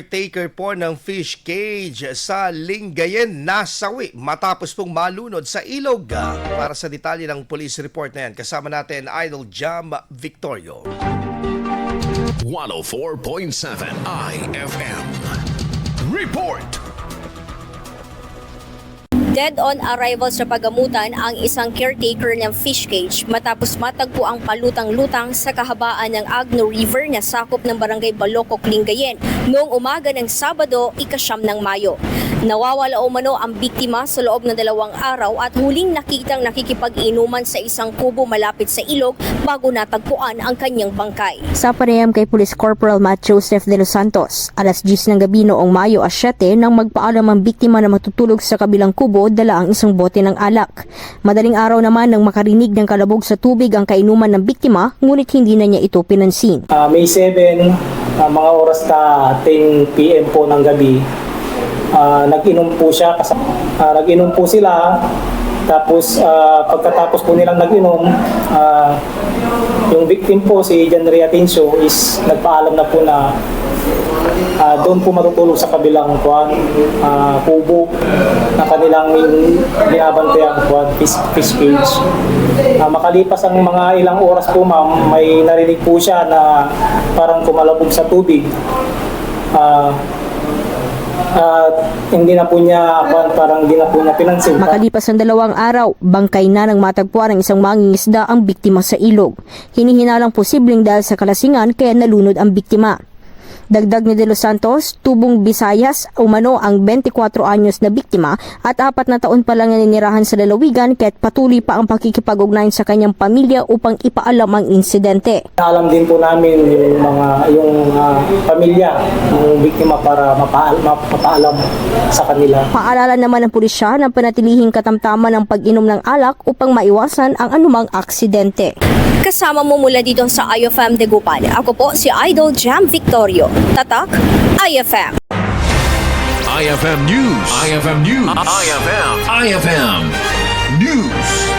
Taker po ng fish cage sa Lingayen nasawi matapos pong malunod sa ilog. Para sa detalye ng police report na yan, kasama natin Idol Jam Victorio. 104.7 IFM Report. Dead on arrival sa pagamutan ang isang caretaker ng fish cage matapos matagpo ang palutang-lutang sa kahabaan ng Agno River na sakop ng barangay Balocok, Lingayen noong umaga ng Sabado, ika-9 ng Mayo. Nawawala umano ang biktima sa loob ng 2 araw at huling nakitang nakikipag-inuman sa isang kubo malapit sa ilog bago natagpuan ang kanyang bangkay. Sa panayam kay Police Corporal Matt Joseph de los Santos, alas 10 ng gabi noong Mayo 7 nang magpaalam ang biktima na matutulog sa kabilang kubo dala ang isang bote ng alak. Madaling araw naman nang makarinig ng kalabog sa tubig ang kainuman ng biktima, ngunit hindi na niya ito pinansin. May 7, mga oras na 10 PM po ng gabi, nag-inom po siya. Nag-inom po sila, tapos pagkatapos po nilang nag-inom, yung victim po, si Janry Atencio, is nagpaalam na po na doon po matutulog sa kabilang kubo na kanilang binabantayan fish cage. Makalipas ang mga ilang oras po, ma'am, may narinig po siya na parang kumalabog sa tubig. Hindi na po niya pinansin. Makalipas ang 2 araw, bangkay na ng matagpuan ng isang mangingisda ang biktima sa ilog. Hinihinalang posibleng dahil sa kalasingan kaya nalunod ang biktima. Dagdag ni De Los Santos, tubong Visayas umano ang 24 anyos na biktima at 4 na taon pa lang naninirahan sa lalawigan kaya't patuloy pa ang pakikipag-ugnayan sa kanyang pamilya upang ipaalam ang insidente. Alam din po namin yung pamilya ng biktima para mapaalam sa kanila. Paalala naman ng pulisya na panatilihing katamtaman ng pag-inom ng alak upang maiwasan ang anumang aksidente. Kasama mo mula dito sa IFM Dagupan. Ako po si Idol Jam Victorio. Tatak, IFM. IFM News. IFM News. IFM News.